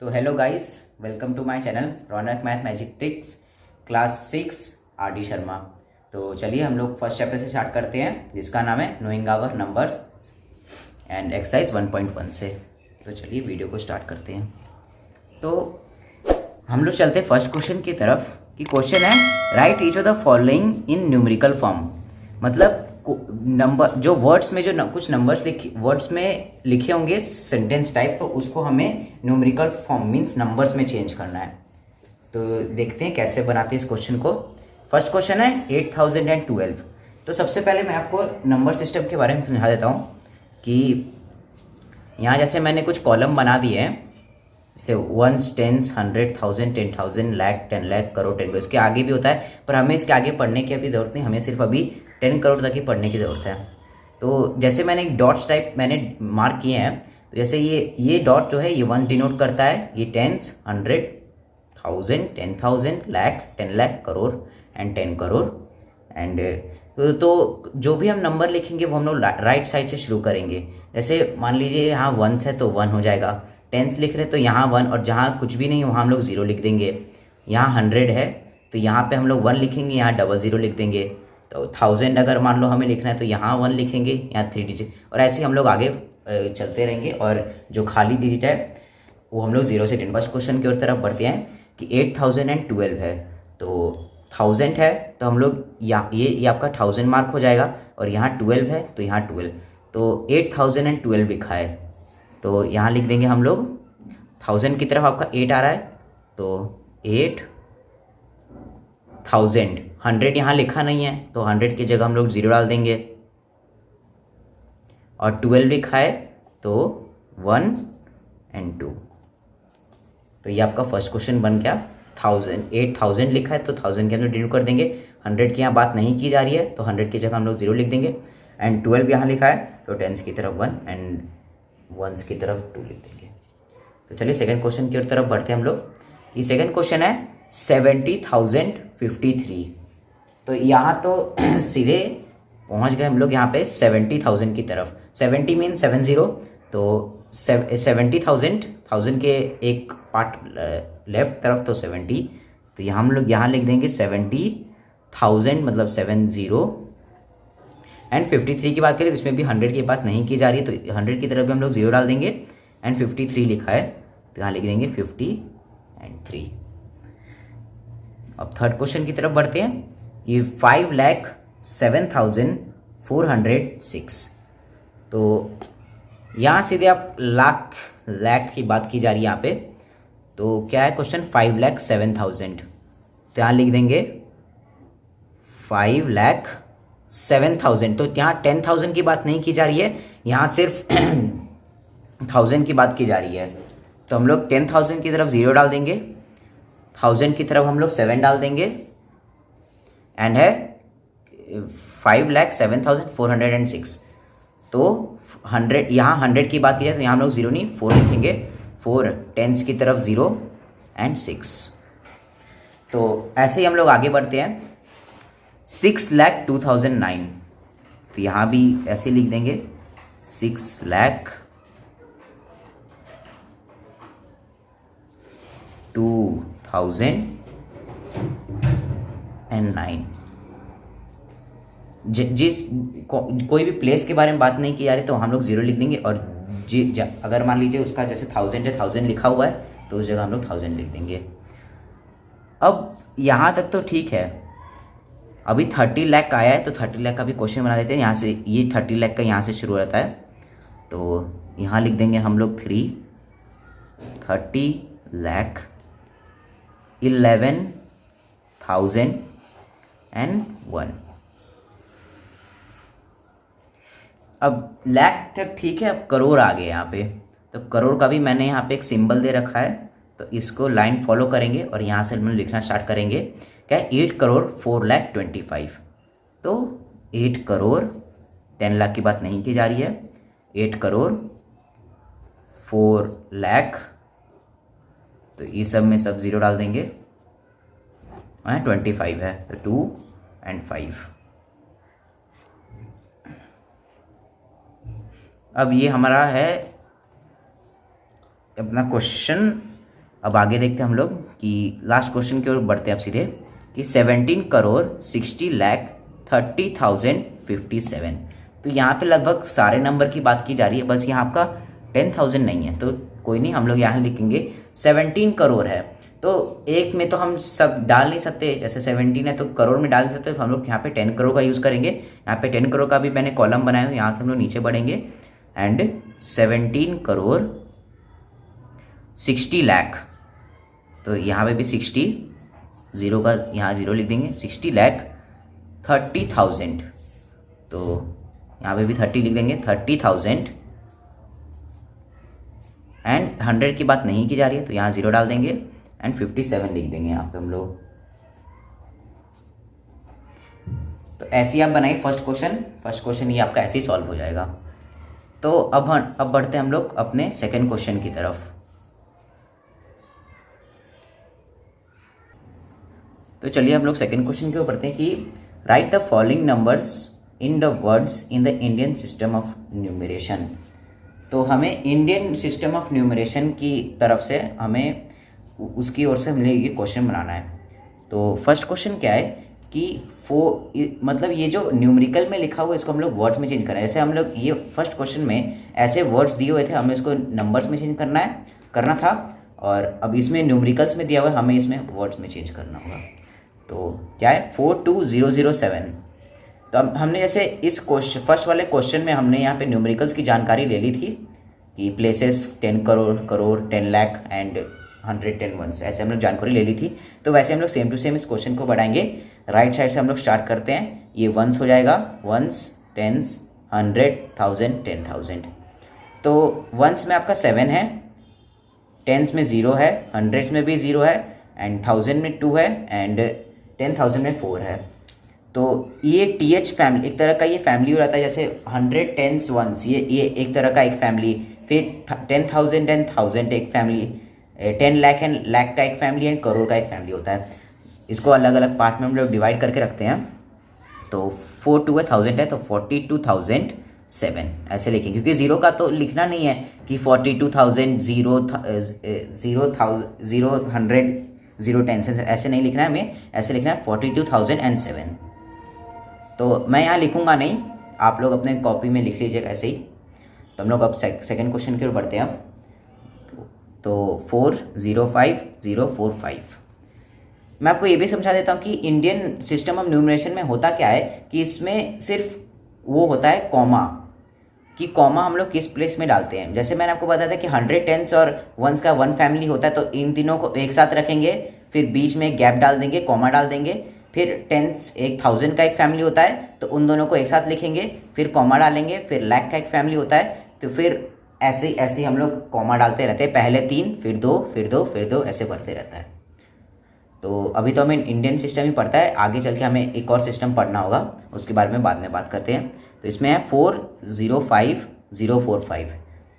तो hello guys, welcome to my channel Raunak math magic tricks class 6 R D. Sharma. तो चलिए हम लोग फर्स्ट चैप्टर से स्टार्ट करते हैं, जिसका नाम है knowing our numbers and exercise 1.1 से। तो चलिए वीडियो को स्टार्ट करते हैं। तो हम लोग चलते हैं फर्स्ट क्वेश्चन की तरफ। कि क्वेश्चन है right each of the following in numerical form. मतलब नंबर जो वर्ड्स में जो कुछ नंबर्स वर्ड्स में लिखे होंगे सेंटेंस टाइप, तो उसको हमें न्यूमेरिकल फॉर्म मींस नंबर्स में चेंज करना है। तो देखते हैं कैसे बनाते हैं इस क्वेश्चन को। फर्स्ट क्वेश्चन है 8012। तो सबसे पहले मैं आपको नंबर सिस्टम के बारे में समझा देता हूँ कि यहाँ जैसे मैंने कुछ कॉलम बना दिए हैं, जैसे वंस, टेंस, 100, 1000, 10,000, लाख, 10 लाख, करोड़, 10 करोड़। इसके आगे भी होता है, पर हमें इसके आगे पढ़ने की अभी ज़रूरत नहीं, हमें सिर्फ अभी 10 करोड़ तक ही पढ़ने की ज़रूरत है। तो जैसे मैंने एक डॉट्स टाइप मैंने मार्क किए हैं, तो जैसे ये डॉट जो है ये 1 डिनोट करता है, ये tens, 100, 1000, 10,000, lakh, 10 lakh, crore and 10 crore. And तो जो भी हम नंबर लिखेंगे वो हम लोग राइट साइड से शुरू करेंगे। जैसे मान लीजिए यहाँ वंस है तो 1 हो जाएगा, टेंस लिख रहे तो यहाँ 1, और जहाँ कुछ भी नहीं वहाँ हम लोग 0 लिख देंगे। यहाँ 100 है तो यहाँ पे हम लोग 1 लिखेंगे, यहाँ 00 लिख देंगे। तो 1000 अगर मान लो हमें लिखना है तो यहाँ 1 लिखेंगे, यहाँ 3 डिजिट, और ऐसे ही हम लोग आगे चलते रहेंगे। और जो खाली डिजिट है वो हम लोग 0 से 10। फर्स्ट क्वेश्चन की ओर तरफ बढ़ते हैं कि 8012 है, तो 1000 है तो हम लोग ये आपका 1000 मार्क हो जाएगा, और यहाँ 12 है तो यहाँ 12, तो 8012 लिखा है। तो यहाँ लिख देंगे हम लोग 1000 की तरफ आपका 8 आ रहा है, तो 8000। 100 यहाँ लिखा नहीं है तो 100 की जगह हम लोग 0 डाल देंगे, और 12 लिखा है तो 1 एंड 2। तो ये आपका फर्स्ट क्वेश्चन बन गया। 8000 लिखा है तो 1000 के हम लोग डिनोट कर देंगे। 100 की यहाँ बात नहीं की जा रही है तो 100 की जगह हम लोग 0 लिख देंगे। एंड 12 यहाँ लिखा है तो 10 की तरफ 1 एंड 1 की तरफ 2 लिख देंगे। तो चलिए सेकंड क्वेश्चन की तरफ बढ़ते हैं हम लोग। ये सेकंड क्वेश्चन है 70,053। तो यहाँ तो सीधे पहुँच गए हम लोग यहाँ पे 70,000 की तरफ। 70 मीन 70, तो 70,000, 1000 के एक पार्ट लेफ्ट तरफ तो 70, तो यहाँ हम लोग यहाँ लिख देंगे 70,000 मतलब 70। एंड 53 की बात करें तो इसमें भी 100 की बात नहीं की जा रही है, तो 100 की तरफ भी हम लोग 0 डाल देंगे। एंड 53 लिखा है तो यहाँ लिख देंगे 50 एंड 3। अब थर्ड क्वेश्चन की तरफ बढ़ते हैं। ये 5,07,406। तो यहाँ सीधे आप लाख की बात की जा रही है यहाँ पे। तो क्या है क्वेश्चन 5,07,000, तो यहाँ लिख देंगे 5,07,000। तो यहाँ 10,000 की बात नहीं की जा रही है, यहाँ सिर्फ 1000 की बात की जा रही है। तो हम लोग 10,000 की तरफ 0 डाल देंगे, 1000 की तरफ हम लोग 7 डाल देंगे, एंड है 5,07,406। तो 100 यहाँ 100 की बात की जाए तो यहाँ हम लोग 0 नहीं 4 लिखेंगे, 4 टेंस की तरफ 0 एंड 6। तो ऐसे ही हम लोग आगे बढ़ते हैं। 6,02,009। तो यहाँ भी ऐसे लिख देंगे 6,02,009। कोई भी प्लेस के बारे में बात नहीं की जा रही तो हम लोग 0 लिख देंगे, और अगर मान लीजिए उसका जैसे 1000 है, 1000 लिखा हुआ है तो उस जगह हम लोग 1000 लिख देंगे। अब यहाँ तक तो ठीक है। अभी 30 लाख का आया है तो 30 लाख का भी क्वेश्चन बना देते हैं। यहाँ से ये 30 लाख का यहाँ से शुरू रहता है, तो यहाँ लिख देंगे हम लोग 3, 30 लाख, 11,000 एंड 1। अब लाख तक ठीक है, अब करोड़ आ गए यहाँ पे। तो करोड़ का भी मैंने यहाँ पे एक सिंबल दे रखा है, तो इसको लाइन फॉलो करेंगे और यहाँ से हम लिखना स्टार्ट करेंगे। क्या है 8,04,25,000। तो 8 करोड़ 10 लाख की बात नहीं की जा रही है, 8 करोड़ 4 लाख, तो ये सब में सब 0 डाल देंगे। 25 है तो 2 एंड 5। अब ये हमारा है अपना क्वेश्चन अब आगे देखते हैं हम लोग कि लास्ट क्वेश्चन की ओर बढ़ते हैं अब सीधे कि 17 करोड़ 60 लाख 30,057। तो यहाँ पे लगभग सारे नंबर की बात की जा रही है, बस यहाँ आपका 10,000 नहीं है, तो कोई नहीं, हम लोग यहाँ लिखेंगे 17 करोड़ है। तो एक में तो हम सब डाल नहीं सकते, जैसे 17 है तो करोड़ में डाल सकते, तो हम लोग यहाँ पे 10 करोड़ का यूज़ करेंगे। यहाँ पे 10 करोड़ का भी मैंने कॉलम बनाया है, यहाँ से हम लोग नीचे बढ़ेंगे एंड 17 करोड़ 60 लाख, तो यहाँ पे भी 60 जीरो का यहाँ जीरो लिख देंगे, 60 लाख 30,000, तो यहाँ पे भी 30 लिख देंगे, 30,000 एंड 100 की बात नहीं की जा रही है तो यहाँ जीरो डाल देंगे एंड 57 लिख देंगे यहाँ पे हम लोग। तो ऐसे ही आप बनाइए फर्स्ट क्वेश्चन ये आपका ऐसे ही सॉल्व हो जाएगा। तो अब बढ़ते हैं हम लोग अपने सेकंड क्वेश्चन की तरफ। तो चलिए हम लोग सेकंड क्वेश्चन की ओर बढ़ते हैं कि right the following numbers in the words in the Indian system of numeration. तो हमें इंडियन सिस्टम ऑफ न्यूमरेशन की तरफ से हमें उसकी ओर से हमें ये क्वेश्चन बनाना है। तो फर्स्ट क्वेश्चन क्या है कि मतलब ये जो न्यूमेरिकल में लिखा हुआ इसको हम लोग वर्ड्स में चेंज करना है। जैसे हम लोग ये फर्स्ट क्वेश्चन में ऐसे वर्ड्स दिए हुए थे, हमें इसको नंबर्स में चेंज करना था, और अब इसमें न्यूमेरिकल्स में दिया हुआ है, हमें इसमें वर्ड्स में चेंज करना होगा। तो क्या है 42007। तो अब हमने जैसे इस क्वेश्चन फर्स्ट वाले क्वेश्चन में हमने यहाँ पे न्यूमेरिकल्स की जानकारी ले ली थी कि places 10 crore 10 lakh and 110 ones, ऐसे हम लोग जानकारी ले ली थी। तो वैसे हम लोग सेम टू सेम इस क्वेश्चन को बढ़ाएंगे। राइट साइड से हम लोग स्टार्ट करते हैं, ये वंस हो जाएगा, वंस, टेंस, 100, 1000, 10,000। तो वंस में आपका 7 है, टेंस में 0 है, 100 में भी 0 है एंड 1000 में 2 है एंड 10,000 में 4 है। तो ये TH फैमिली एक तरह का ये फैमिली हो जाता है, जैसे 100 टेंस वंस, ये एक तरह का एक फैमिली, फिर 10,000 एंड 1000 एक फैमिली, 10 लाख एंड लाख का एक फैमिली एंड करोड़ का एक फैमिली होता है। इसको अलग अलग पार्ट में हम लोग डिवाइड करके रखते हैं। तो 4 2 है 1000 है, तो 42,007 ऐसे लिखेंगे, क्योंकि जीरो का तो लिखना नहीं है कि 42,000 0 100 0 10 ऐसे नहीं लिखना है, हमें ऐसे लिखना है 42,007। तो मैं यहाँ लिखूंगा नहीं, आप लोग अपने कॉपी में लिख लीजिएगा ऐसे ही। तो हम लोग अब सेकंड क्वेश्चन की ओर बढ़ते हैं। तो 405045। मैं आपको ये भी समझा देता हूँ कि इंडियन सिस्टम ऑफ न्यूमरेशन में होता क्या है कि इसमें सिर्फ वो होता है कॉमा, कि कॉमा हम लोग किस प्लेस में डालते हैं। जैसे मैंने आपको बताया था कि 100 टेंस और वंस का वन फैमिली होता है, तो इन तीनों को एक साथ रखेंगे, फिर बीच में गैप डाल देंगे, कॉमा डाल देंगे। फिर टेंस 1000 का एक फैमिली होता है, तो उन दोनों को एक साथ लिखेंगे, फिर कॉमा डालेंगे। फिर लाख का एक फैमिली होता है, तो फिर ऐसे हम लोग कॉमा डालते रहते हैं, पहले 3 फिर 2 फिर 2 फिर 2 ऐसे बढ़ते रहता है। तो अभी तो हमें इंडियन सिस्टम ही पढ़ता है, आगे चल के हमें एक और सिस्टम पढ़ना होगा, उसके बारे में बाद में बात करते हैं। तो इसमें है 405045।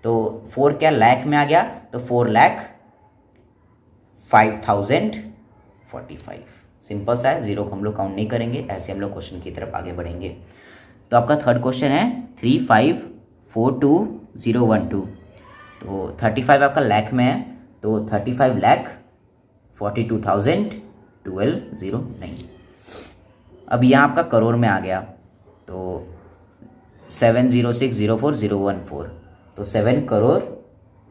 तो 4 क्या लाख में आ गया, तो 4,05,045। सिंपल सा है, जीरो को हम लोग काउंट नहीं करेंगे। ऐसे हम लोग क्वेश्चन की तरफ आगे बढ़ेंगे। तो आपका थर्ड क्वेश्चन है 3542,012। तो 35 आपका लाख में है, तो 35 लाख 42,012 0 नहीं। अब यहाँ आपका करोड़ में आ गया, तो 706,04,014। तो 7 करोड़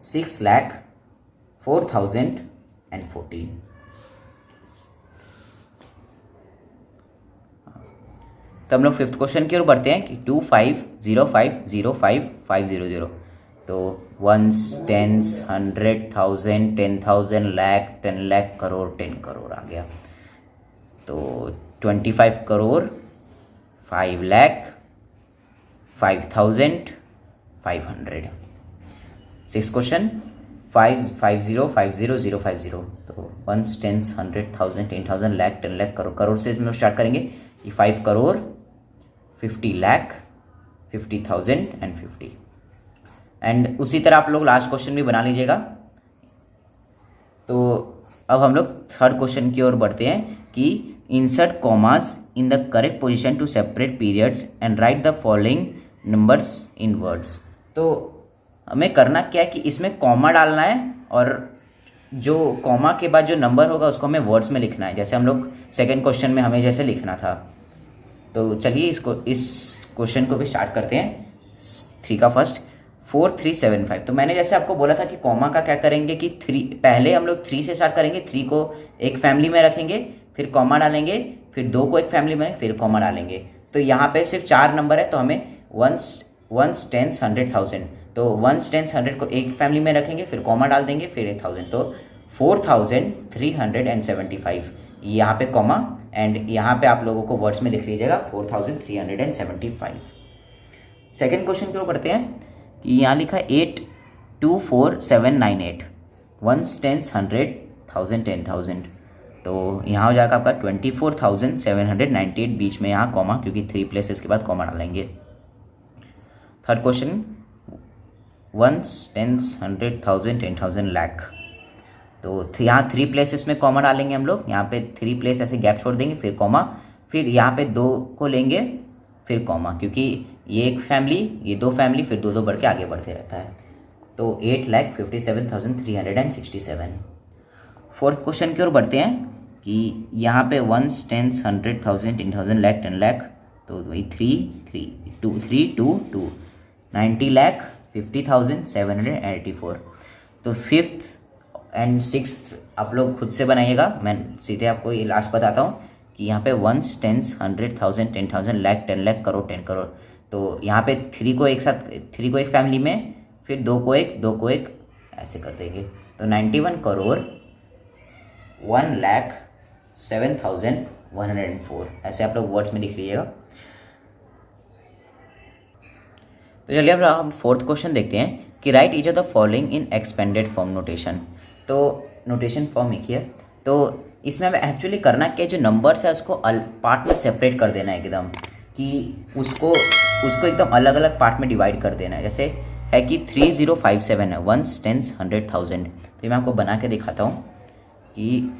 6,04,014। तो हम लोग फिफ्थ क्वेश्चन की ओर बढ़ते हैं कि 250505,500। तो वंस, टेंस, 100, 1000, 10,000, लाख, 10 लाख, करोड़, 10 करोड़ आ गया। तो 25 करोड़ 5 लाख 5,500। Six question 55050,050। तो वंस, टेंस, 100, 1000, 10,000, लाख, 10 लाख, करोड़। करोड़ से इसमें स्टार्ट करेंगे कि 5 करोड़ 50 लाख 50,000 एंड 50। एंड उसी तरह आप लोग लास्ट क्वेश्चन भी बना लीजिएगा। तो अब हम लोग थर्ड क्वेश्चन की ओर बढ़ते हैं कि insert commas in the correct position to separate periods and write the following numbers in words. तो हमें करना क्या है कि इसमें कॉमा डालना है और जो कॉमा के बाद जो नंबर होगा उसको हमें वर्ड्स में लिखना है, जैसे हम लोग सेकंड क्वेश्चन में हमें जैसे लिखना था। तो चलिए इस क्वेश्चन को भी स्टार्ट करते हैं। 3 का फर्स्ट 4375। तो मैंने जैसे आपको बोला था कि कॉमा का क्या करेंगे कि 3 पहले हम लोग 3 से स्टार्ट करेंगे, 3 को एक फैमिली में रखेंगे, फिर कॉमा डालेंगे, फिर 2 को एक फैमिली में, फिर कॉमा डालेंगे। तो यहाँ पे सिर्फ 4 नंबर है, तो हमें वंस टेंस 100,000, तो वंस टेंस 100 को एक फैमिली में रखेंगे, फिर कॉमा डाल देंगे, फिर 1000, तो 4375 यहाँ पे कॉमा, एंड यहाँ पे आप लोगों को वर्ड्स में लिख लीजिएगा 4375। सेकेंड क्वेश्चन की ओर बढ़ते हैं कि यहाँ लिखा 824798, वंस टेंस 100,000 10,000, तो यहाँ हो जाएगा आपका 24,798 बीच में यहाँ कॉमा, क्योंकि 3 प्लेसेस के बाद कॉमा डालेंगे। Third question ones tens 100,000 10,000 lakh, तो यहाँ 3 प्लेसेस में कॉमा डालेंगे हम लोग, यहाँ पे 3 प्लेस ऐसे गैप छोड़ देंगे, फिर कॉमा, फिर यहाँ पे 2 को लेंगे, फिर कॉमा, क्योंकि ये एक फैमिली, ये 2 फैमिली, फिर 2 बढ़ के आगे बढ़ते रहता है। तो 8,57,367। फोर्थ क्वेश्चन की ओर बढ़ते हैं कि यहाँ पे वंस टेंस 100,000 10,000 लाख 10 लाख, तो वही 3 2 90 लाख 50,784। तो फिफ्थ एंड सिक्स्थ आप लोग खुद से बनाइएगा, मैं सीधे आपको ये लास्ट बताता हूँ कि यहाँ पे वंस टेंस 100,000 10,000 लाख 10 लाख करोड़ 10 करोड़, तो यहाँ पे 3 को एक साथ, 3 को एक फैमिली में, फिर 2 को एक ऐसे कर देंगे, तो 91 करोड़ 1,07,104 ऐसे आप लोग वर्ड्स में लिख लीजिएगा। तो चलिए अब हम फोर्थ क्वेश्चन देखते हैं कि right each of the following in expanded form notation. तो नोटेशन फॉर्म लिखिए, तो इसमें हमें एक्चुअली करना क्या है, जो नंबर्स है उसको पार्ट में सेपरेट कर देना है एकदम, कि उसको एकदम अलग अलग पार्ट में डिवाइड कर देना है। जैसे है कि 3057 है, वंस टेंस 100,000, तो मैं आपको बना के दिखाता हूँ कि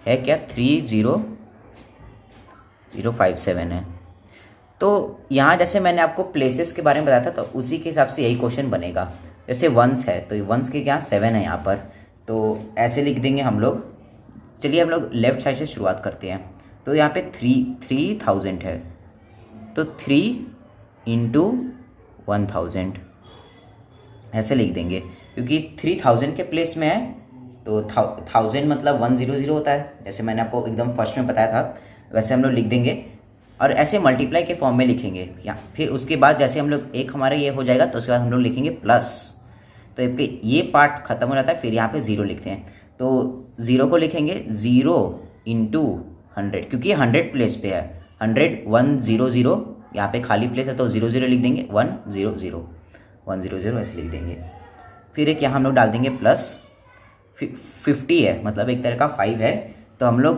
है क्या 30,057 है। तो यहाँ जैसे मैंने आपको प्लेसेस के बारे में बताया था, तो उसी के हिसाब से यही क्वेश्चन बनेगा। जैसे वंस है, तो वंस के क्या 7 है यहाँ पर, तो ऐसे लिख देंगे हम लोग। चलिए हम लोग लेफ्ट साइड से शुरुआत करते हैं। तो यहाँ पे 3000 है, तो 3 इंटू 1000 ऐसे लिख देंगे, क्योंकि 3000 के प्लेस में है, तो 1000 मतलब 100 होता है, जैसे मैंने आपको एकदम फर्स्ट में बताया था वैसे हम लोग लिख देंगे, और ऐसे मल्टीप्लाई के फॉर्म में लिखेंगे। या फिर उसके बाद जैसे हम लोग एक हमारा ये हो जाएगा, तो उसके बाद हम लोग लिखेंगे प्लस, तो ये पार्ट खत्म हो जाता है, फिर यहाँ पे 0 लिखते हैं, तो 0 को लिखेंगे 0 इंटू 100, क्योंकि ये 100 प्लेस पे है, 100 100 यहाँ पे खाली प्लेस है, तो 00 लिख देंगे, 100 ऐसे लिख देंगे। फिर एक यहाँ हम लोग डाल देंगे प्लस, 50 है, मतलब एक तरह का 5 है, तो हम लोग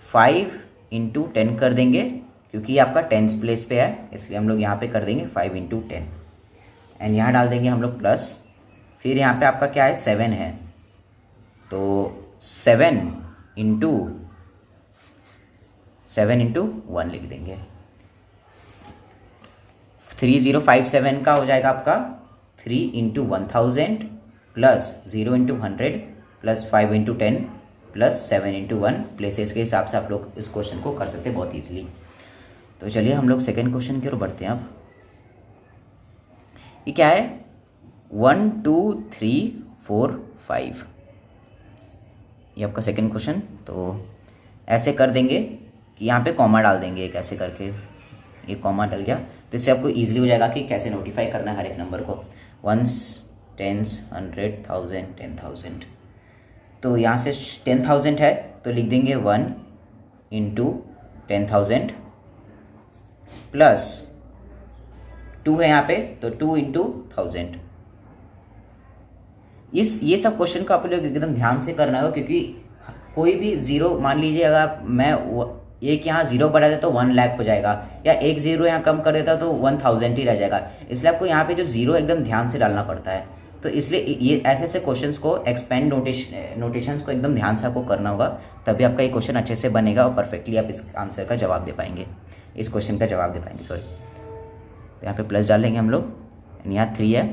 5 इंटू 10 कर देंगे, क्योंकि ये आपका 10th प्लेस पे है, इसलिए हम लोग यहाँ पे कर देंगे 5 इंटू 10, एंड यहाँ डाल देंगे हम लोग प्लस। फिर यहाँ पे आपका क्या है 7 है, तो 7 इंटू 1 लिख देंगे। 3057 का हो जाएगा आपका 3 into 1000 plus 0 into 100 plus 5 into 10 plus 7 into 1। Places के हिसाब से आप लोग इस क्वेश्चन को कर सकते हैं बहुत ईजिली। तो चलिए हम लोग सेकेंड क्वेश्चन की ओर बढ़ते हैं। अब ये क्या है 1 2 3 4 5, ये आपका सेकेंड क्वेश्चन। तो ऐसे कर देंगे कि यहाँ पे कॉमा डाल देंगे एक ऐसे करके, ये कॉमा डल गया, तो इससे आपको ईजिली हो जाएगा कि कैसे नोटिफाई करना है हर एक नंबर को। वंस टेंस 100,000 10,000, तो यहाँ से 10,000 है, तो लिख देंगे 1 इंटू 10,000 प्लस 2 है यहाँ पे, तो 2 इंटू 1000। ये सब क्वेश्चन को आप लोग एकदम ध्यान से करना होगा, क्योंकि कोई भी जीरो, मान लीजिए अगर मैं एक यहाँ 0 बढ़ा देता तो 1 लाख हो जाएगा, या एक 0 यहाँ कम कर देता तो 1000 ही रह जाएगा, इसलिए आपको यहाँ पे जो 0 एकदम ध्यान से डालना पड़ता है। तो इसलिए ये ऐसे क्वेश्चंस को एक्सपेंड नोटेशंस को एकदम ध्यान से आपको करना होगा, तभी आपका ये क्वेश्चन अच्छे से बनेगा और परफेक्टली आप इस आंसर का जवाब दे पाएंगे, इस क्वेश्चन का जवाब दे पाएंगे। सॉरी, तो यहाँ पे प्लस डालेंगे हम लोग, यहाँ 3 है,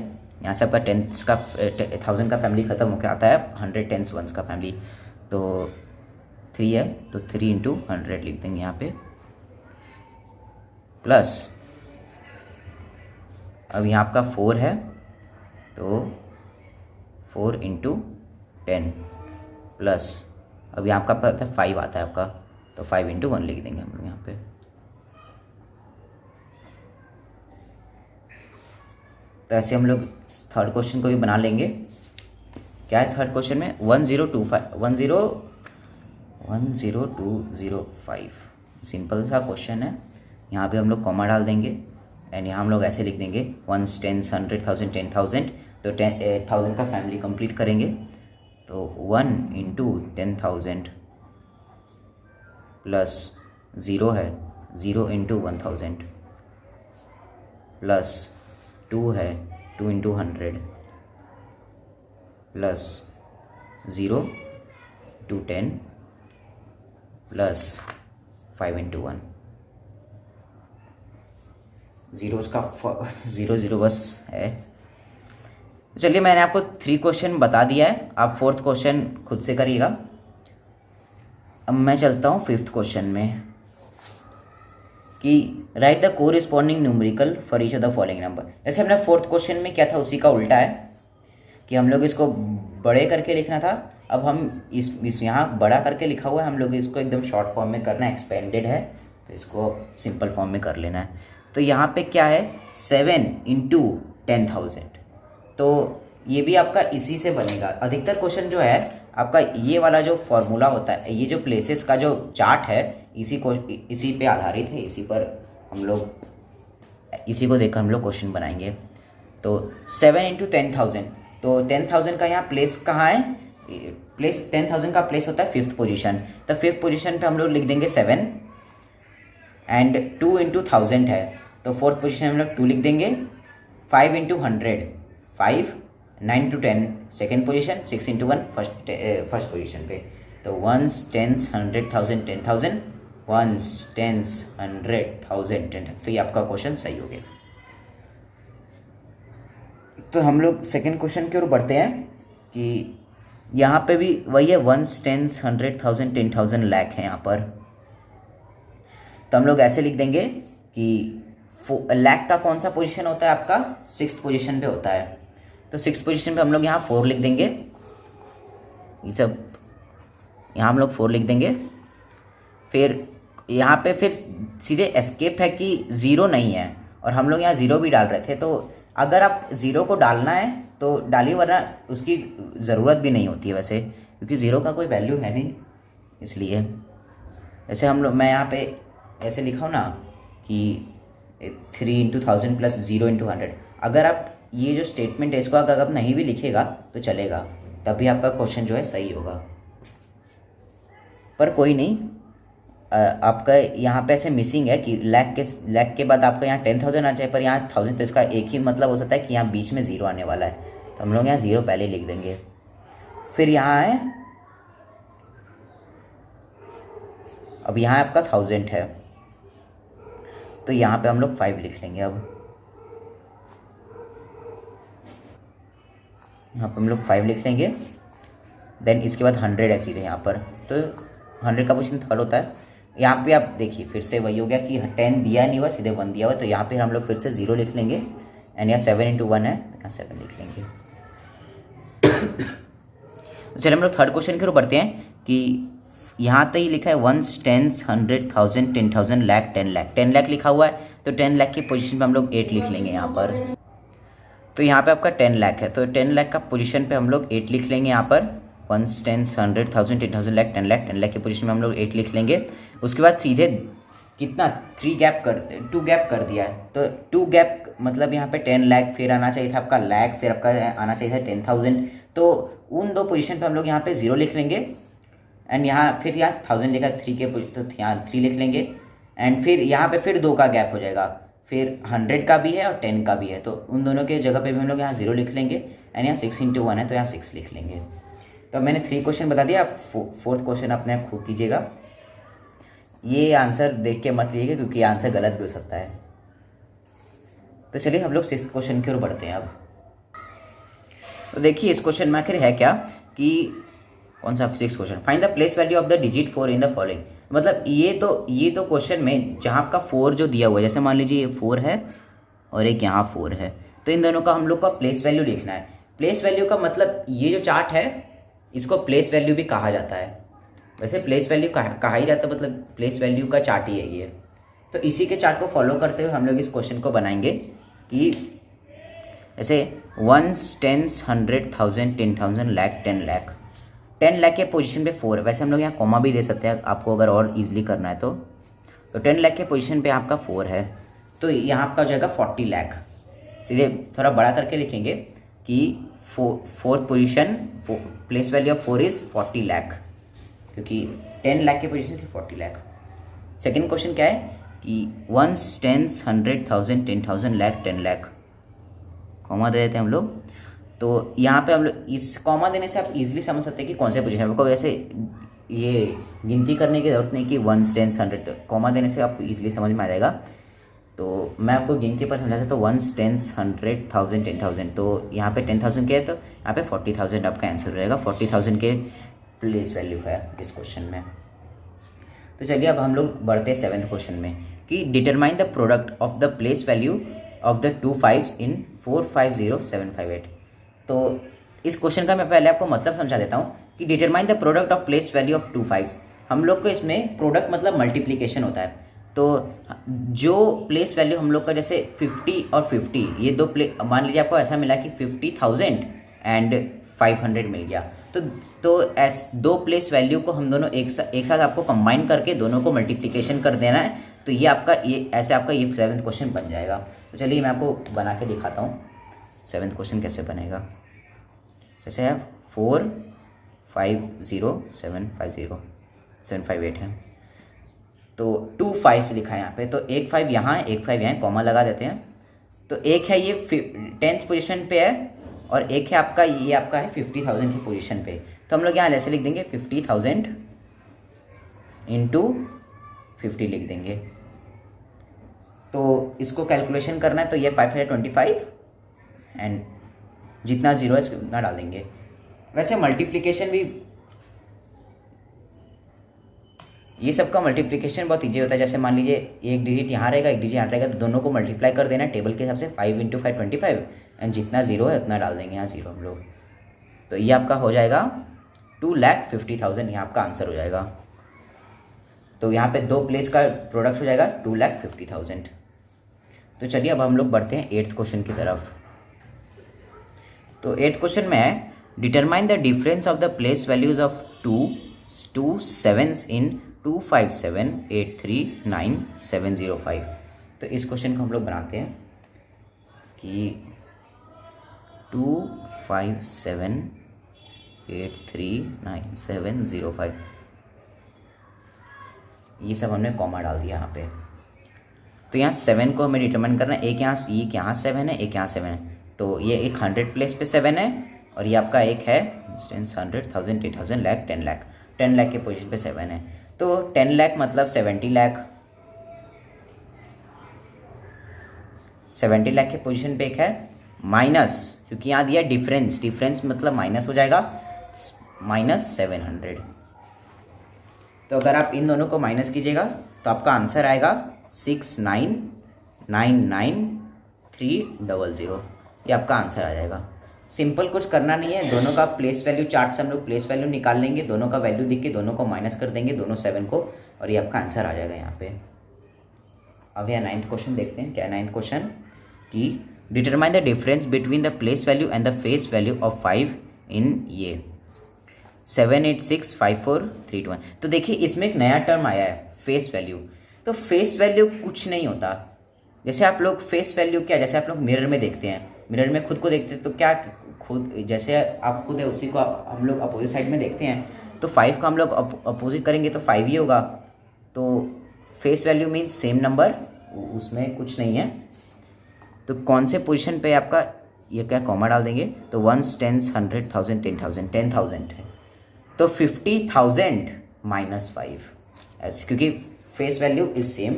यहाँ से आपका टेंथ्स का 1000 का फैमिली ख़त्म होकर आता है 100 टेंस वंस का फैमिली। तो 3 है तो 3 इंटू 100 लिख देंगे यहाँ पे, प्लस अब यहाँ आपका 4 है तो 4 इंटू 10 प्लस अब यहाँ आपका पता है 5 आता है आपका, तो 5 इंटू 1 लिख देंगे हम लोग यहाँ पे। तो ऐसे हम लोग थर्ड क्वेश्चन को भी बना लेंगे। क्या है थर्ड क्वेश्चन में 10205 सिंपल सा क्वेश्चन है। यहाँ पे हम लोग कॉमा डाल देंगे एंड यहाँ हम लोग ऐसे लिख देंगे 1s 10s 100,000 10,000, तो 10,000 का फैमिली कंप्लीट करेंगे तो 1 इंटू 10,000 प्लस 0 है 0 इंटू 1,000 प्लस 2 है 2 into 100 plus 0 to 10 plus 5 into 1। Zeros का 0 बस है। तो चलिए मैंने आपको 3 क्वेश्चन बता दिया है, आप 4th क्वेश्चन खुद से करिएगा। अब मैं चलता हूँ 5th क्वेश्चन में कि right the corresponding numerical for each of the following number. जैसे हमने 4th क्वेश्चन में क्या था उसी का उल्टा है कि हम लोग इसको बड़े करके लिखना था, अब हम इस यहाँ बड़ा करके लिखा हुआ है, हम लोग इसको एकदम शॉर्ट फॉर्म में करना है, एक्सपेंडेड है तो इसको सिंपल फॉर्म में कर लेना है। तो यहाँ पे क्या है 7 इंटू 10,000, तो ये भी आपका इसी से बनेगा। अधिकतर क्वेश्चन जो है आपका ये वाला जो फॉर्मूला होता है, ये जो प्लेसेस का जो चार्ट है इसी पे आधारित है, इसी को देखकर हम लोग क्वेश्चन बनाएंगे। तो 7 इंटू 10,000, तो 10,000 का यहाँ प्लेस कहाँ है, प्लेस 10,000 का प्लेस होता है 5th पोजीशन, तो 5th पोजीशन पे हम लोग लिख देंगे 7 एंड 2 इंटू 1000 है तो 4th पोजीशन में हम लोग 2 लिख देंगे। 5 into 100 5, 9 to 10 second position, 6 into 1 first position पे। तो 1s 10s 100,000 10,000 1s 10s 100,000 10,000, तो ये आपका क्वेश्चन सही हो गया। तो हम लोग सेकेंड क्वेश्चन की ओर बढ़ते हैं कि यहाँ पे भी वही है 1s 10s 100,000 10,000 लाख है यहाँ पर। तो हम लोग ऐसे लिख देंगे कि लाख का कौन सा पोजीशन होता है आपका 6th पोजीशन पे होता है, तो 6th पोजीशन पे हम लोग यहाँ 4 लिख देंगे, ये सब यहाँ हम लोग 4 लिख देंगे। फिर यहाँ पे फिर सीधे एस्केप है कि 0 नहीं है और हम लोग यहाँ 0 भी डाल रहे थे, तो अगर आप 0 को डालना है तो डालिए, वरना उसकी ज़रूरत भी नहीं होती है वैसे, क्योंकि 0 का कोई वैल्यू है नहीं। इसलिए जैसे मैं यहाँ पे ऐसे लिखा हूँ ना कि 3 इंटू 1000 प्लस 0 इंटू 100, अगर आप ये जो स्टेटमेंट है इसको अगर आप नहीं भी लिखेगा तो चलेगा, तभी आपका क्वेश्चन जो है सही होगा। पर कोई नहीं, आपका यहाँ पे ऐसे मिसिंग है कि लाख के बाद आपका यहाँ 10,000 आ जाए, पर यहाँ 1000, तो इसका एक ही मतलब हो सकता है कि यहाँ बीच में 0 आने वाला है, तो हम लोग यहाँ 0 पहले लिख देंगे। फिर यहाँ है, अब यहाँ आपका 1000 है तो यहाँ पे हम लोग 5 लिख लेंगे। अब यहाँ पर हम लोग 5 लिख लेंगे, देन इसके बाद 100 है सीधे यहाँ पर, तो 100 का पोजीशन 3rd होता है। यहाँ पे आप देखिए फिर से वही हो गया कि 10 दिया नहीं हुआ, सीधे 1 दिया हुआ, तो यहाँ पे हम लोग फिर से 0 लिख लेंगे एंड यहाँ 7 इंटू 1 है, यहाँ 7 लिख लेंगे। तो चलिए हम लोग थर्ड क्वेश्चन की ओर बढ़ते हैं कि यहाँ तक ही लिखा है 1s 10s 100,000 10,000 लाख 10 लाख 10 लाख लिखा हुआ है, तो 10 लाख की पोजीशन पे हम लोग 8 लिख लेंगे यहाँ पर। तो यहाँ पे आपका 10 लाख है, तो 10 लाख का पोजीशन पे हम लोग 8 लिख लेंगे यहाँ पर। 1s 10s 100,000 10,000 लाख 10 लाख 10 लाख की पोजीशन में हम लोग 8 लिख लेंगे। उसके बाद सीधे कितना 2 गैप कर दिया है, तो 2 गैप मतलब यहाँ पे 10 लाख, फिर आना चाहिए था आपका लाख, फिर आपका आना चाहिए था 10,000, तो उन 2 पोजीशन पे हम लोग यहाँ पे 0 लिख लेंगे एंड यहाँ फिर यहाँ 1000 लिखा 3 के, तो यहाँ 3 लिख लेंगे एंड फिर यहाँ पे फिर 2 का गैप हो जाएगा, फिर 100 का भी है और 10 का भी है, तो उन दोनों के जगह पे भी हम लोग यहाँ 0 लिख लेंगे एंड यहाँ 6 इंटू 1 है तो यहाँ 6 लिख लेंगे। तो मैंने 3 क्वेश्चन बता दिया, आप 4th क्वेश्चन अपने आप खुद कीजिएगा। ये आंसर देख के मत लीजिएगा क्योंकि आंसर गलत भी हो सकता है। तो चलिए हम लोग 6th क्वेश्चन की ओर बढ़ते हैं। अब तो देखिए इस क्वेश्चन में आखिर है क्या कि कौन सा 6 question, find the place value of the digit 4 in the following. मतलब ये तो क्वेश्चन में जहाँ आपका 4 जो दिया हुआ है, जैसे मान लीजिए ये 4 है और एक यहाँ 4 है, तो इन दोनों का हम लोग का प्लेस वैल्यू लिखना है। प्लेस वैल्यू का मतलब ये जो चार्ट है इसको प्लेस वैल्यू भी कहा जाता है। वैसे प्लेस वैल्यू कहा ही जाता है, मतलब प्लेस वैल्यू का चार्ट ही है ये। तो इसी के चार्ट को फॉलो करते हुए हम लोग इस क्वेश्चन को बनाएंगे कि जैसे 1, 10, 100, 1000, 10,000, लाख, 10 लाख। 10 लाख के पोजीशन पे 4 है। वैसे हम लोग यहाँ कॉमा भी दे सकते हैं आपको अगर और इजीली करना है तो 10 लाख के पोजीशन पे आपका 4 है, तो यहाँ आपका हो जाएगा 40 लाख। सीधे थोड़ा बड़ा करके लिखेंगे कि fourth position place value of 4 is 40 lakh, क्योंकि 10 लाख के पोजीशन थी 40 लाख। सेकेंड क्वेश्चन क्या है कि 1, 10, 100, 1000, 10,000, लाख, 10 लाख। कॉमा दे देते हैं हम लोग। तो यहाँ पे हम लोग इस कॉमा देने से आप इजीली समझ सकते हैं कि कौन से पोजीशन है। आपको वैसे ये गिनती करने की ज़रूरत नहीं कि 1, 10, 100, कॉमा देने से आपको इजीली समझ में आ जाएगा। तो मैं आपको गिनती पर समझाता, तो 1, 10, 100, 1000, 10,000, तो यहाँ पे 10,000 के है तो यहाँ पे 40,000 आपका आंसर हो जाएगा। 40,000 के प्लेस वैल्यू है इस क्वेश्चन में। तो चलिए अब हम लोग बढ़ते हैं 7th क्वेश्चन में कि determine the product of the place value of the 2 5s इन 4, 5, 0, 7, 5, 8। तो इस क्वेश्चन का मैं पहले आपको मतलब समझा देता हूँ कि determine the product of place value of 2 5s। हम लोग को इसमें प्रोडक्ट मतलब मल्टीप्लिकेशन होता है। तो जो प्लेस वैल्यू हम लोग का जैसे 50 और 50, ये दो मान लीजिए आपको ऐसा मिला कि 50,000 एंड 500 मिल गया, तो दो प्लेस वैल्यू को हम दोनों एक साथ आपको कंबाइन करके दोनों को मल्टीप्लिकेशन कर देना है। तो ये आपका ये 7th क्वेश्चन बन जाएगा। तो चलिए मैं आपको बना के दिखाता हूँ 7th क्वेश्चन कैसे बनेगा। जैसे है 4, 5, 0, 7, 5, 0, 7, 5, 8 है, तो 2 5 लिखा है यहाँ पे, तो एक 5 यहाँ है, एक 5 यहाँ है, कॉमा लगा देते हैं। तो एक है ये 10th पोजीशन पे है और एक है आपका ये आपका है 50,000 की पोजीशन पे। तो हम लोग यहाँ ऐसे लिख देंगे 50,000 इंटू 50 लिख देंगे। तो इसको कैलकुलेशन करना है, तो ये 525 एंड जितना जीरो है इसको उतना डाल देंगे। वैसे मल्टीप्लिकेशन भी, ये सबका मल्टीप्लिकेशन बहुत ईजी होता है। जैसे मान लीजिए एक डिजिट यहाँ रहेगा, एक डिजिट यहाँ रहेगा, तो दोनों को मल्टीप्लाई कर देना टेबल के हिसाब से। 5 × 5 25 एंड जितना जीरो है उतना डाल देंगे यहाँ जीरो हम लोग। तो ये आपका हो जाएगा 2,50,000, यहाँ आपका आंसर हो जाएगा। तो यहाँ पे दो प्लेस का प्रोडक्ट हो जाएगा 2,50,000। तो चलिए अब हम लोग बढ़ते हैं 8th क्वेश्चन की तरफ। तो 8th क्वेश्चन में है determine the difference of the place values of 2 7s इन 2 5 7 8 3 9 7 0 5। तो इस क्वेश्चन को हम लोग बनाते हैं कि 2 5 7 8 3 9 7 0 5, ये सब हमने कॉमा डाल दिया यहाँ पे। तो यहाँ 7 को हमें डिटरमाइन करना है। एक यहाँ 7 है, एक यहाँ 7 है, तो ये एक 100 प्लेस पे 7 है और ये आपका एक है 10, 100, 1000, 10,000, लाख, 10 लाख। 10 लाख के पोजीशन पे 7 है, तो 10 लाख मतलब 70 लाख। 70 लाख के पोजीशन पे एक है माइनस, क्योंकि यहाँ दिया डिफरेंस मतलब माइनस हो जाएगा -700। तो अगर आप इन दोनों को माइनस कीजिएगा तो आपका आंसर आएगा 69,99300। ये आपका आंसर आ जाएगा। सिंपल, कुछ करना नहीं है। दोनों का प्लेस वैल्यू चार्ट से हम लोग प्लेस वैल्यू निकाल लेंगे, दोनों का वैल्यू दिख के दोनों को माइनस कर देंगे, दोनों 7 को, और ये आपका आंसर आ जाएगा यहाँ पे। अब यहाँ 9th क्वेश्चन देखते हैं क्या। 9th क्वेश्चन कि determine the difference between the place value and the face value of 5 इन ये 7 8 6 5 4 3 2 1। तो देखिए इसमें एक नया टर्म आया है फेस वैल्यू। तो फेस वैल्यू कुछ नहीं होता। जैसे आप लोग फेस वैल्यू क्या, जैसे आप लोग मिरर में देखते हैं, मिरर में खुद को देखते हैं, तो क्या खुद जैसे आप खुद है उसी को हम लोग अपोजिट साइड में देखते हैं। तो 5 का हम लोग अपोजिट करेंगे तो 5 ही होगा। तो face value means same number, उसमें कुछ नहीं है। तो कौन से पोजीशन पे आपका ये क्या कॉमा डाल देंगे, तो 1 10 100 1000 10,000 10,000 है, तो 50,000 -5 ऐसे, क्योंकि फेस वैल्यू इज सेम।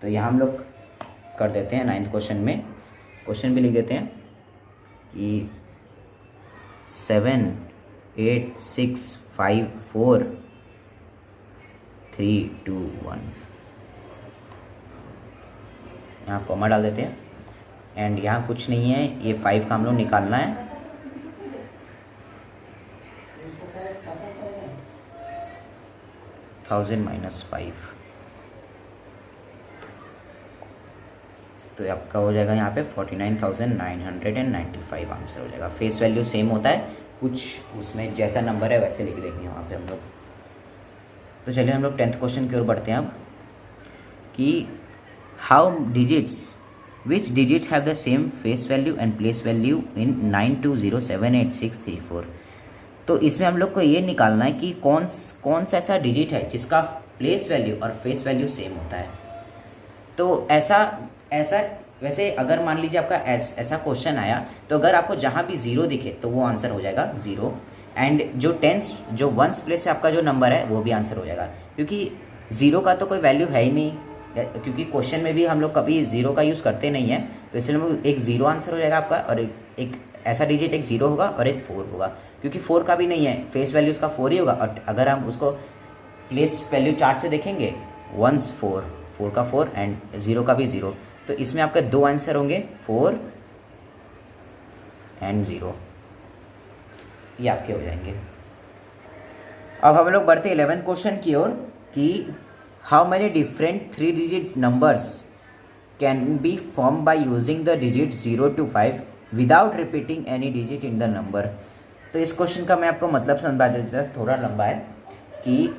तो यहाँ हम लोग कर देते हैं 9th क्वेश्चन में, क्वेश्चन भी लिख देते हैं कि 78654 321, यहाँ कॉमा डाल देते हैं एंड यहाँ कुछ नहीं है, ये 5 का हम लोग निकालना है। थाउजेंड -5, तो आपका हो जाएगा यहाँ पे 49,995 आंसर हो जाएगा। फेस वैल्यू सेम होता है, कुछ उसमें जैसा नंबर है वैसे लिख देंगे वहाँ पे हम लोग। तो चलिए हम लोग 10th क्वेश्चन की ओर बढ़ते हैं अब, कि how digits which digits have the same face value and place value in 92078634। तो इसमें हम लोग को ये निकालना है कि कौन सा ऐसा डिजिट है जिसका प्लेस वैल्यू और फेस वैल्यू सेम होता है। तो ऐसा वैसे अगर मान लीजिए आपका ऐसा क्वेश्चन आया, तो अगर आपको जहाँ भी ज़ीरो दिखे तो वो आंसर हो जाएगा ज़ीरो, एंड जो वंस प्लेस से आपका जो नंबर है वो भी आंसर हो जाएगा, क्योंकि ज़ीरो का तो कोई वैल्यू है ही नहीं, क्योंकि क्वेश्चन में भी हम लोग कभी ज़ीरो का यूज़ करते नहीं है। तो इसलिए एक ज़ीरो आंसर हो जाएगा आपका, और एक ऐसा डिजिट एक ज़ीरो होगा और एक 4 होगा, क्योंकि 4 का भी नहीं है, फेस वैल्यू उसका 4 ही होगा। और अगर हम उसको प्लेस वैल्यू चार्ट से देखेंगे, वंस 4 का 4 एंड ज़ीरो का भी 0, तो इसमें आपके 2 आंसर होंगे 4 एंड 0, ये आपके हो जाएंगे। अब हम लोग बढ़ते 11th क्वेश्चन की ओर, कि how many different 3 digit numbers can be form by using the digit 0 to 5 without repeating any digit in the number. तो इस क्वेश्चन का मैं आपको मतलब समझा देता हूँ, थोड़ा लंबा है, कि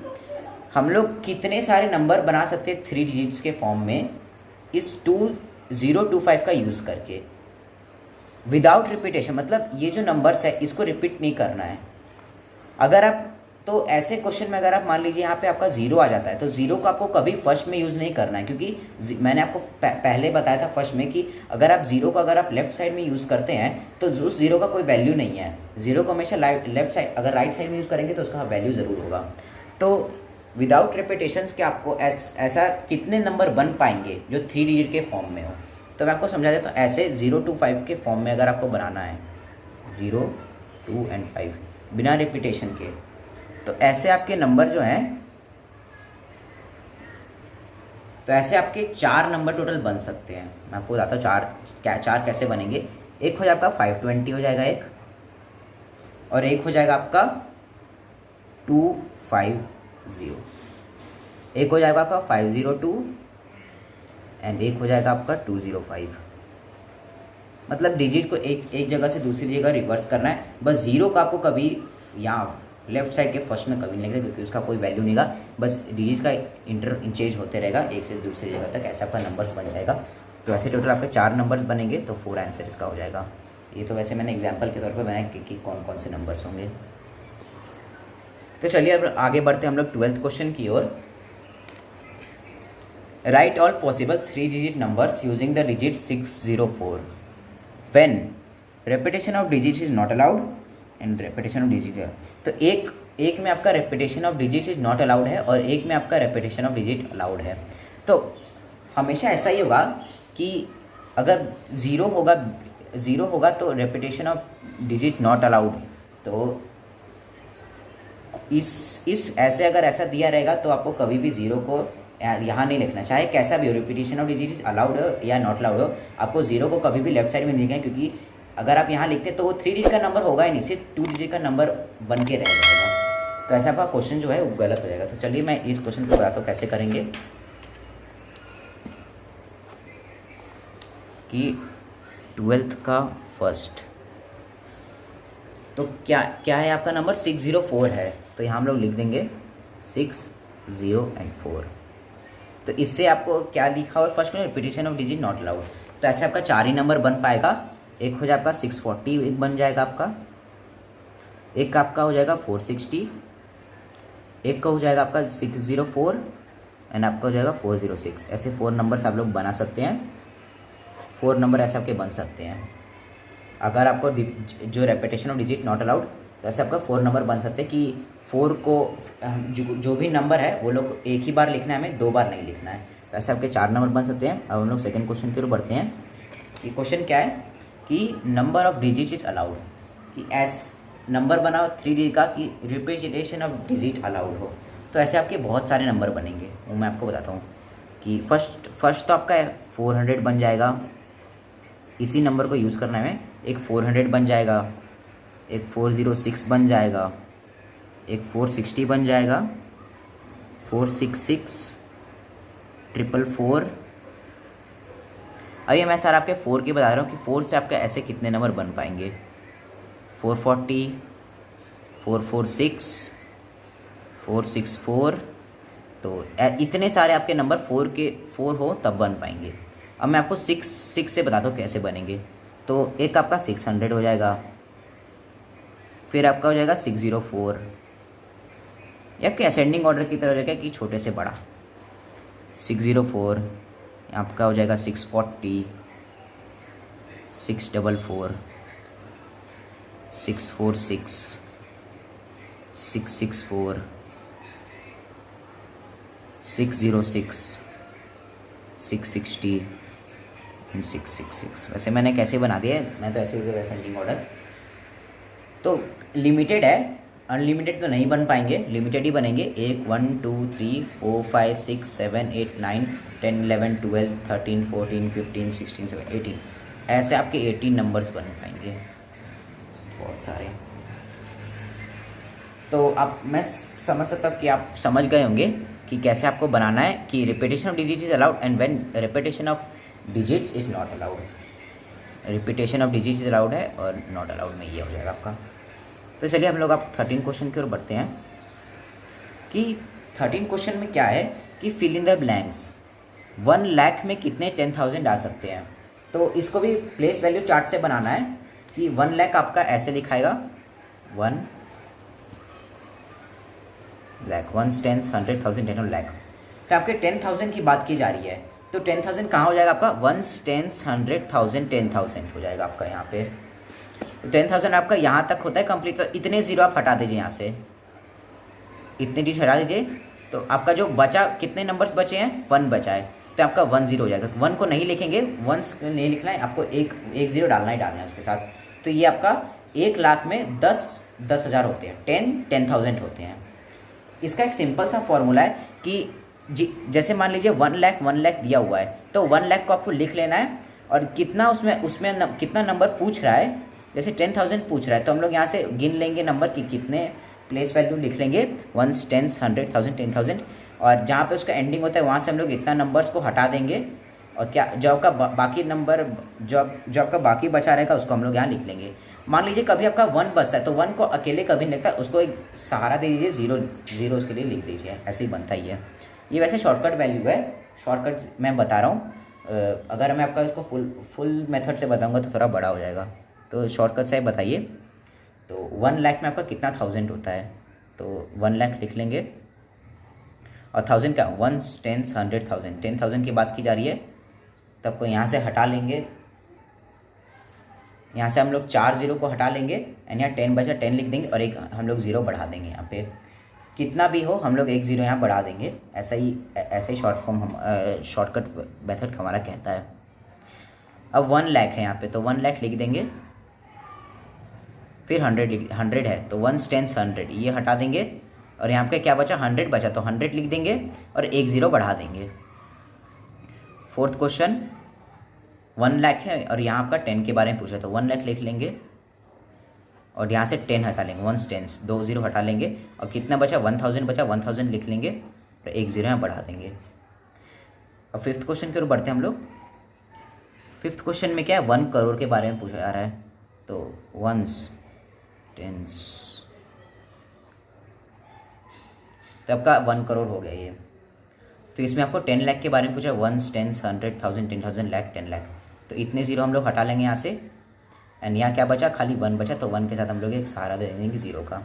हम लोग कितने सारे नंबर बना सकते हैं 3 डिजिट्स के फॉर्म में इस 0 to 5 का यूज़ करके, विदाउट रिपीटेशन। मतलब ये जो नंबर्स है इसको रिपीट नहीं करना है। अगर आप, तो ऐसे क्वेश्चन में अगर आप मान लीजिए यहाँ पे आपका 0 आ जाता है, तो 0 को आपको कभी फर्स्ट में यूज़ नहीं करना है, क्योंकि मैंने आपको पहले बताया था फर्स्ट में कि अगर आप 0 को अगर आप लेफ्ट साइड में यूज़ करते हैं तो उस 0 का कोई वैल्यू नहीं है। 0 को हमेशा लेफ्ट साइड, अगर राइट साइड में यूज़ करेंगे तो उसका वैल्यू ज़रूर होगा। तो विदाउट रिपीटेशंस के आपको ऐसा कितने नंबर बन पाएंगे जो 3 डिजिट के फॉर्म में हो, तो मैं आपको समझा देता हूँ। ऐसे 0 to 5 के फॉर्म में अगर आपको बनाना है 0, 2 एंड 5 बिना रिपीटेशन के, तो ऐसे आपके नंबर जो हैं, तो ऐसे आपके 4 नंबर टोटल बन सकते हैं। मैं आपको बताता हूँ चार कैसे बनेंगे। एक हो जाएगा 520 हो जाएगा एक, और एक हो जाएगा आपका 250, एक हो जाएगा आपका 502 एंड एक हो जाएगा आपका 205। मतलब डिजिट को एक जगह से दूसरी जगह रिवर्स करना है। बस 0 का आपको कभी यहाँ लेफ्ट साइड के फर्स्ट में कभी नहीं लगेगा, क्योंकि उसका कोई वैल्यू नहीं होगा। बस डिजिट का इंचेंज होते रहेगा एक से दूसरी जगह तक, ऐसा आपका नंबर्स बन जाएगा। तो ऐसे टोटल आपके 4 नंबर्स बनेंगे, तो 4 आंसर इसका हो जाएगा। ये तो वैसे मैंने एग्जाम्पल के तौर पर बनाया कि कौन कौन से नंबर्स होंगे। तो चलिए अब आगे बढ़ते हैं हम लोग 12th क्वेश्चन की ओर। Write all possible 3 digit numbers using the digit 604 when repetition of digit is not allowed and repetition of digit. तो एक में आपका repetition of digit is not allowed है और एक में आपका रेपिटेशन ऑफ डिजिट अलाउड है। तो हमेशा ऐसा ही होगा कि अगर 0 होगा तो repetition of digit not allowed. तो इस ऐसे अगर ऐसा दिया रहेगा तो आपको कभी भी 0 को यहाँ नहीं लिखना, चाहे कैसा भी हो, repetition of digit is allowed हो या नॉट अलाउड हो, आपको 0 को कभी भी लेफ्ट साइड में नहीं लिखना है, क्योंकि अगर आप यहाँ लिखते तो वो 3 डिजिट का नंबर होगा ही नहीं, सिर्फ 2 डिजिट का नंबर बन के रह जाएगा। तो ऐसा आपका क्वेश्चन जो है वो गलत हो जाएगा। तो चलिए मैं इस क्वेश्चन को बताता हूँ कैसे करेंगे। कि 12th का फर्स्ट, तो क्या है आपका नंबर 604 है, तो यहाँ हम लोग लिख देंगे 6, 0 एंड 4। तो इससे आपको क्या लिखा हुआ है फर्स्ट में, repetition of digit not allowed. तो ऐसे आपका 4 ही नंबर बन पाएगा। एक हो जाएगा आपका 640, एक बन जाएगा आपका, एक आपका हो जाएगा 460, एक का हो जाएगा आपका 604 एंड आपका हो जाएगा 406। ऐसे 4 नंबर्स आप लोग बना सकते हैं, 4 नंबर ऐसे आपके बन सकते हैं। अगर आपको जो repetition of digit not allowed, तो ऐसे आपका 4 नंबर बन सकते हैं कि 4 को जो भी नंबर है वो लोग एक ही बार लिखना है, हमें 2 बार नहीं लिखना है। तो ऐसे आपके 4 नंबर बन सकते हैं। अब हम लोग सेकंड क्वेश्चन की ओर बढ़ते हैं। कि क्वेश्चन क्या है कि number of digit is allowed, कि नंबर बनाओ 3 डिजिट का कि रिप्रेजेंटेशन ऑफ डिजिट अलाउड हो। तो ऐसे आपके बहुत सारे नंबर बनेंगे, वो मैं आपको बताता हूँ कि फर्स्ट तो आपका 400 बन जाएगा। इसी नंबर को यूज़ करना है, एक 400 बन जाएगा, एक 406 बन जाएगा, एक 460 बन जाएगा, 466, 444। अभी मैं सर आपके 4 की बता रहा हूँ कि 4 से आपके ऐसे कितने नंबर बन पाएंगे। 440, 446, 464। तो इतने सारे आपके नंबर 4 हो तब बन पाएंगे। अब मैं आपको 6 से बताता हूँ कैसे बनेंगे। तो एक आपका 600 हो जाएगा, फिर आपका हो जाएगा 604। ये आपके असेंडिंग ऑर्डर की तरह हो जाएगा कि छोटे से बड़ा। 604 आपका हो जाएगा 640, 644, 646, 664, 606, 660 एंड 666। वैसे मैंने कैसे बना दिया है, मैं तो ऐसे ही असेंडिंग ऑर्डर। तो लिमिटेड है, अनलिमिटेड तो नहीं बन पाएंगे, लिमिटेड ही बनेंगे। 1 1 2 3 4 5 6 7 8 9 10 11 12 13 14 15 16 17 18, ऐसे आपके 18 नंबर्स बन पाएंगे, बहुत सारे। तो अब मैं समझ सकता हूँ कि आप समझ गए होंगे कि कैसे आपको बनाना है कि repetition of digits is allowed and when repetition of digits is not allowed. Repetition of digits is allowed है और नॉट अलाउड में ये हो जाएगा आपका। तो चलिए हम लोग आप 13 क्वेश्चन की ओर बढ़ते हैं कि 13 क्वेश्चन में क्या है कि fill in the blanks. 1 lakh में कितने 10,000 आ सकते हैं। तो इसको भी प्लेस वैल्यू चार्ट से बनाना है कि 1 लाख आपका ऐसे दिखाएगा, 1 लाख, 1 10 100 1000 10 लाख। तो आपके 10,000 की बात की जा रही है, तो 10,000 कहाँ हो जाएगा आपका, 1 10 100 1000 10,000 हो जाएगा आपका यहाँ पे। 10,000 आपका यहाँ तक होता है कंप्लीट। तो इतने जीरो आप हटा दीजिए यहाँ से, इतने डिजिट हटा दीजिए। तो आपका जो बचा, कितने नंबर्स बचे हैं, 1 बचा है, तो आपका 1 0 हो जाएगा। 1 को नहीं लिखेंगे, 1 नहीं लिखना है आपको, एक 0 डालना है उसके साथ। तो ये आपका 1 लाख में 10,000 होते हैं, 10,000 होते हैं। इसका एक सिंपल सा फॉर्मूला है कि जैसे मान लीजिए 1 लाख दिया हुआ है, तो 1 लाख को आपको लिख लेना है और कितना उसमें कितना नंबर पूछ रहा है। जैसे 10,000 पूछ रहा है तो हम लोग यहाँ से गिन लेंगे नंबर कि कितने, प्लेस वैल्यू लिख लेंगे 1 10 100 1000 10,000, और जहाँ पे उसका एंडिंग होता है वहाँ से हम लोग इतना नंबर्स को हटा देंगे। और क्या जो आपका बाकी नंबर जो आपका बाकी बचा रहेगा उसको हम लोग यहाँ लिख लेंगे। मान लीजिए कभी आपका 1 बचता है तो 1 को अकेले कभी नहीं लिखता, उसको एक सहारा दे दीजिए, 0 उसके लिए लिख दीजिए, ऐसे ही बनता ही है। ये वैसे शॉर्टकट वैल्यू है, शॉर्टकट मैं बता रहा हूँ। अगर मैं आपका इसको फुल मेथड से बताऊँगा तो थोड़ा बड़ा हो जाएगा, तो शॉर्टकट से बताइए। तो 1 लाख में आपका कितना 1000 होता है, तो 1 लाख लिख लेंगे और 1000 क्या, 1 10 100 1000 10,000 की बात की जा रही है। तो आपको यहाँ से हटा लेंगे, यहाँ से हम लोग 4 0 को हटा लेंगे एंड यहाँ 10 बचा, 10 लिख देंगे और एक हम लोग 0 बढ़ा देंगे। यहाँ पे कितना भी हो हम लोग 1 0 यहाँ बढ़ा देंगे। ऐसा ही शॉर्ट फॉर्म हम शॉर्टकट मेथड हमारा कहता है। अब 1 लाख है यहाँ पे, तो 1 लाख लिख देंगे, फिर 100 है तो 1 10 100 ये हटा देंगे और यहाँ पे क्या बचा, 100 बचा, तो 100 लिख देंगे और 1 0 बढ़ा देंगे। 4th क्वेश्चन 1 लाख है और यहाँ आपका 10 के बारे में पूछा, तो 1 लाख लिख लेंगे और यहाँ से 10 हटा लेंगे, 1 10 2 0 हटा लेंगे और कितना बचा, 1000 बचा, 1000 लिख लेंगे और 1 0 यहाँ बढ़ा देंगे। अब 5th क्वेश्चन की ओर बढ़ते हैं हम लोग। 5th क्वेश्चन में क्या है, 1 करोड़ के बारे में पूछा जा रहा है। तो 1s 10s, तो आपका 1 करोड़ हो गया ये। तो इसमें आपको 10 लाख के बारे में पूछा, 1 10 100 1000 10,000 लाख 10 लाख, तो इतने 0 हम लोग हटा लेंगे यहाँ से एंड यहाँ क्या बचा, खाली 1 बचा, तो 1 के साथ हम लोग एक सहारा दे देंगे 0 का।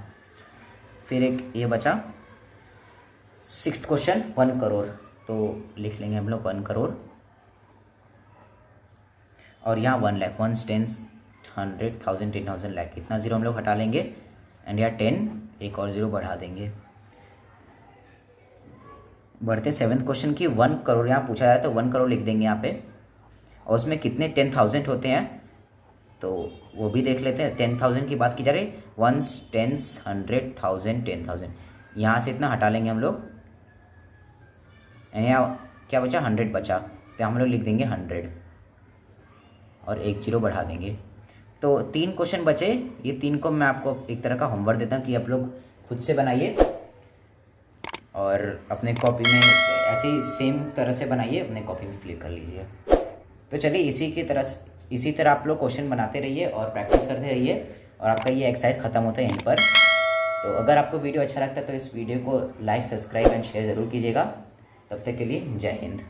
फिर एक ये बचा 6th क्वेश्चन 1 करोड़, तो लिख लेंगे हम लोग 1 करोड़ और यहाँ 1 लाख, 1 10 100 1000 10,000 लाख, इतना 0 हम लोग हटा लेंगे एंड यहाँ 10 एक और 0 बढ़ा देंगे। बढ़ते 7th क्वेश्चन की 1 करोड़ यहाँ पूछा जा रहा है, तो 1 करोड़ लिख देंगे यहाँ पे और उसमें कितने 10,000 होते हैं, तो वो भी देख लेते हैं। 10,000 की बात की जा रही, वंस, टेंस, 100, 1000, 10,000, यहाँ से इतना हटा लेंगे हम लोग, यानी क्या बचा, 100 बचा, तो हम लोग लिख देंगे 100 और एक जीरो बढ़ा देंगे। तो 3 क्वेश्चन बचे, ये 3 को मैं आपको एक तरह का होमवर्क देता हूँ कि आप लोग खुद से बनाइए और अपने कॉपी में ऐसे ही सेम तरह से बनाइए, अपने कॉपी में फ्लिप कर लीजिए। तो चलिए इसी तरह आप लोग क्वेश्चन बनाते रहिए और प्रैक्टिस करते रहिए और आपका ये एक्सरसाइज ख़त्म होता है यहीं पर। तो अगर आपको वीडियो अच्छा लगता है तो इस वीडियो को लाइक, सब्सक्राइब एंड शेयर ज़रूर कीजिएगा। तब तक के लिए जय हिंद।